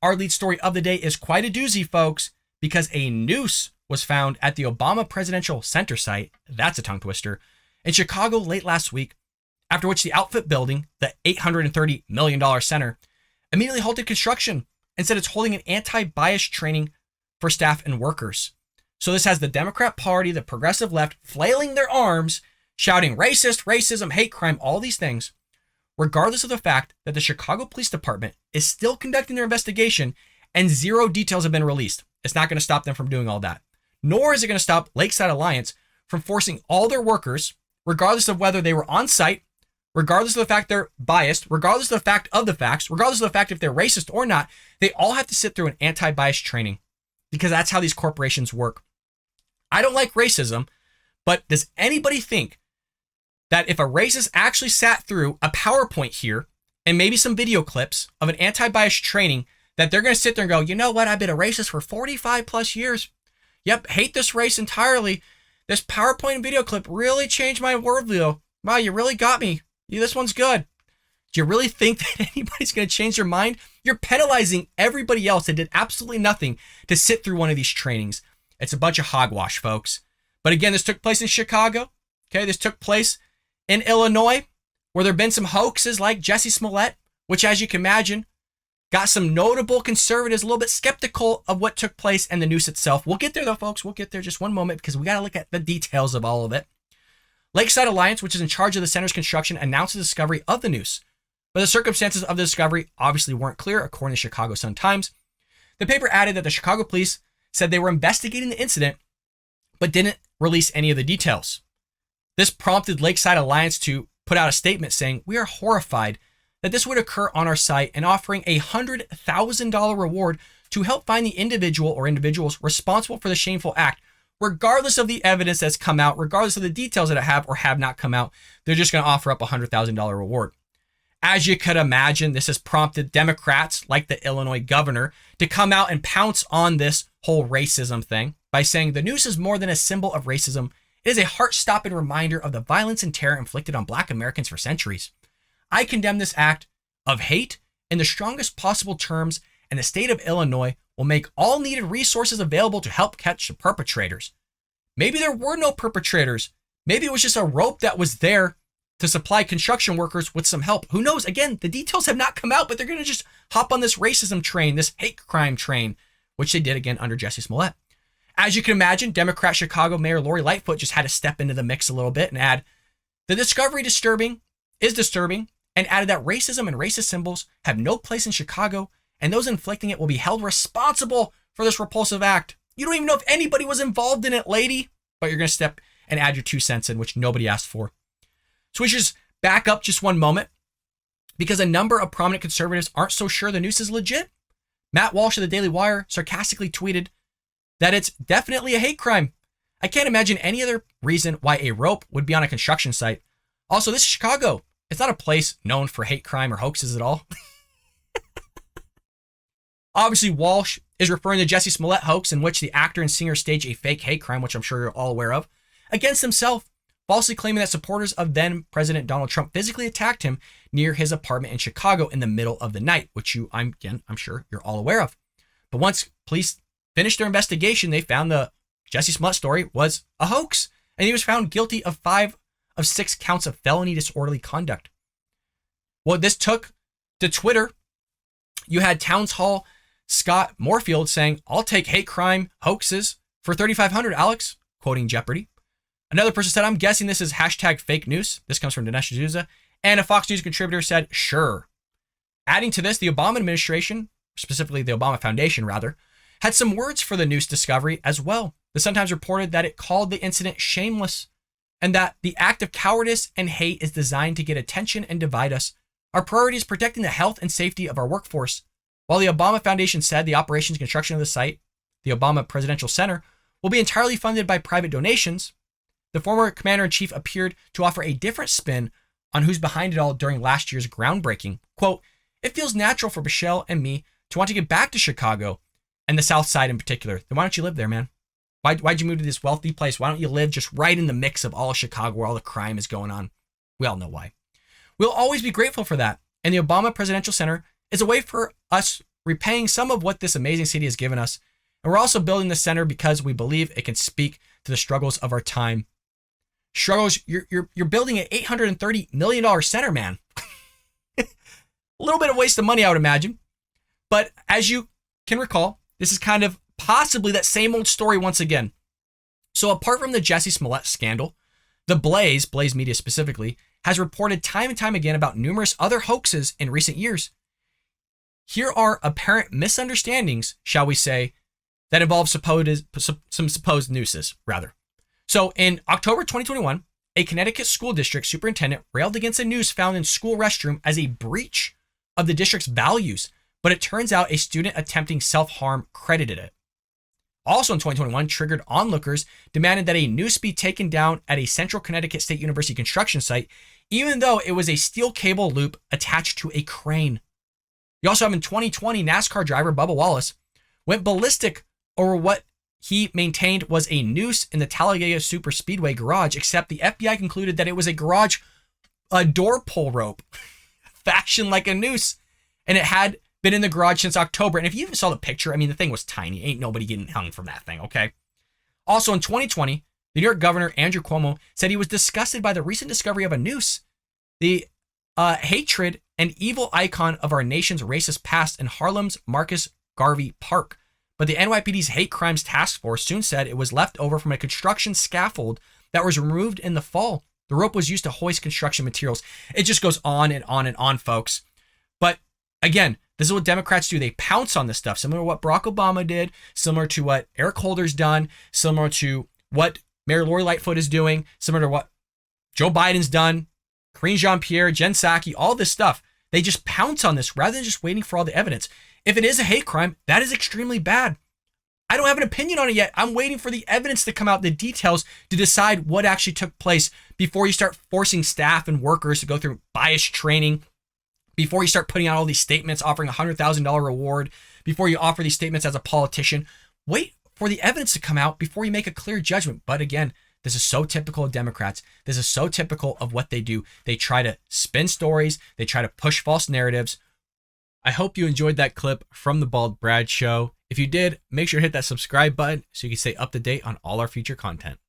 our lead story of the day is quite a doozy, folks, because a noose was found at the Obama Presidential Center site, that's a tongue twister, in Chicago late last week, after which the outfit building, the $830 million center, immediately halted construction and said it's holding an anti-bias training for staff and workers. So this has the Democrat Party, the progressive left, flailing their arms, shouting racist, racism, hate crime, all these things, regardless of the fact that the Chicago Police Department is still conducting their investigation and zero details have been released. It's not going to stop them from doing all that. Nor is it going to stop Lakeside Alliance from forcing all their workers, regardless of whether they were on site, regardless of the fact they're biased, regardless of the fact of the facts, regardless of the fact if they're racist or not, they all have to sit through an anti-bias training because that's how these corporations work. I don't like racism, but does anybody think that if a racist actually sat through a PowerPoint here and maybe some video clips of an anti-bias training that they're going to sit there and go, you know what, I've been a racist for 45 plus years. Yep, hate this race entirely. This PowerPoint and video clip really changed my worldview. Wow, you really got me. This one's good. Do you really think that anybody's going to change their mind? You're penalizing everybody else that did absolutely nothing to sit through one of these trainings. It's a bunch of hogwash, folks. But again, this took place in Chicago. Okay, this took place in Illinois, where there have been some hoaxes like Jussie Smollett, which, as you can imagine, got some notable conservatives a little bit skeptical of what took place and the noose itself. We'll get there, though, folks. We'll get there just one moment because we got to look at the details of all of it. Lakeside Alliance, which is in charge of the center's construction, announced the discovery of the noose. But the circumstances of the discovery obviously weren't clear, according to Chicago Sun-Times. The paper added that the Chicago police said they were investigating the incident, but didn't release any of the details. This prompted Lakeside Alliance to put out a statement saying, we are horrified that this would occur on our site and offering a $100,000 reward to help find the individual or individuals responsible for the shameful act. Regardless of the evidence that's come out, regardless of the details that have or have not come out, they're just going to offer up a $100,000 reward. As you could imagine, this has prompted Democrats like the Illinois governor to come out and pounce on this whole racism thing by saying the noose is more than a symbol of racism. It is a heart-stopping reminder of the violence and terror inflicted on Black Americans for centuries. I condemn this act of hate in the strongest possible terms, and the state of Illinois will make all needed resources available to help catch the perpetrators. Maybe there were no perpetrators. Maybe it was just a rope that was there to supply construction workers with some help. Who knows? Again, the details have not come out, but they're going to just hop on this racism train, this hate crime train, which they did again under Jussie Smollett. As you can imagine, Democrat Chicago Mayor Lori Lightfoot just had to step into the mix a little bit and add, the discovery is disturbing, and added that racism and racist symbols have no place in Chicago, and those inflicting it will be held responsible for this repulsive act. You don't even know if anybody was involved in it, lady, but you're going to step and add your 2 cents in, which nobody asked for. So we should just back up just one moment, because a number of prominent conservatives aren't so sure the noose is legit. Matt Walsh of the Daily Wire sarcastically tweeted that it's definitely a hate crime. I can't imagine any other reason why a rope would be on a construction site. Also, this is Chicago. It's not a place known for hate crime or hoaxes at all. Obviously, Walsh is referring to Jussie Smollett hoax in which the actor and singer staged a fake hate crime, which I'm sure you're all aware of, against himself, falsely claiming that supporters of then President Donald Trump physically attacked him near his apartment in Chicago in the middle of the night, which I'm sure you're all aware of. But once police finished their investigation, they found the Jussie Smollett story was a hoax, and he was found guilty of 5 of 6 counts of felony disorderly conduct. Well, this took to Twitter. You had Towns Hall Scott Moorfield saying, I'll take hate crime hoaxes for $3,500, Alex, quoting Jeopardy. Another person said, I'm guessing this is hashtag fake news. This comes from Dinesh D'Souza. And a Fox News contributor said, sure. Adding to this, the Obama administration, specifically the Obama Foundation rather, had some words for the noose discovery as well. The Sun-Times reported that it called the incident shameless and that the act of cowardice and hate is designed to get attention and divide us. Our priority is protecting the health and safety of our workforce. While the Obama Foundation said the operations and construction of the site, the Obama Presidential Center, will be entirely funded by private donations, the former commander-in-chief appeared to offer a different spin on who's behind it all during last year's groundbreaking. Quote, it feels natural for Michelle and me to want to get back to Chicago and the South Side in particular. Then why don't you live there, man? Why'd you move to this wealthy place? Why don't you live just right in the mix of all of Chicago where all the crime is going on? We all know why. We'll always be grateful for that. And the Obama Presidential Center is a way for us repaying some of what this amazing city has given us. And we're also building the center because we believe it can speak to the struggles of our time. Struggles, you're building an $830 million center, man. A little bit of waste of money, I would imagine. But as you can recall, this is kind of possibly that same old story once again. So apart from the Jussie Smollett scandal, the Blaze Media specifically, has reported time and time again about numerous other hoaxes in recent years. Here are apparent misunderstandings, shall we say, that involve some supposed nooses, rather. So in October 2021, a Connecticut school district superintendent railed against a noose found in school restroom as a breach of the district's values, but it turns out a student attempting self-harm credited it. Also in 2021, triggered onlookers demanded that a noose be taken down at a Central Connecticut State University construction site, even though it was a steel cable loop attached to a crane. You also have in 2020, NASCAR driver Bubba Wallace went ballistic over what he maintained was a noose in the Talladega Super Speedway garage, except the FBI concluded that it was a door pull rope fashioned like a noose, and it had been in the garage since October. And if you even saw the picture, I mean, the thing was tiny. Ain't nobody getting hung from that thing, okay? Also in 2020, the New York governor, Andrew Cuomo, said he was disgusted by the recent discovery of a noose, the hatred and evil icon of our nation's racist past in Harlem's Marcus Garvey Park. But the NYPD's Hate Crimes Task Force soon said it was left over from a construction scaffold that was removed in the fall. The rope was used to hoist construction materials. It just goes on and on and on, folks. But again, this is what Democrats do. They pounce on this stuff, similar to what Barack Obama did, similar to what Eric Holder's done, similar to what Mayor Lori Lightfoot is doing, similar to what Joe Biden's done, Karine Jean-Pierre, Jen Psaki, all this stuff. They just pounce on this rather than just waiting for all the evidence. If it is a hate crime, that is extremely bad. I don't have an opinion on it yet. I'm waiting for the evidence to come out, the details, to decide what actually took place before you start forcing staff and workers to go through bias training, before you start putting out all these statements, offering a $100,000 reward, before you offer these statements as a politician. Wait for the evidence to come out before you make a clear judgment. But again, this is so typical of Democrats. This is so typical of what they do. They try to spin stories. They try to push false narratives. I hope you enjoyed that clip from the Bald Brad Show. If you did, make sure to hit that subscribe button so you can stay up to date on all our future content.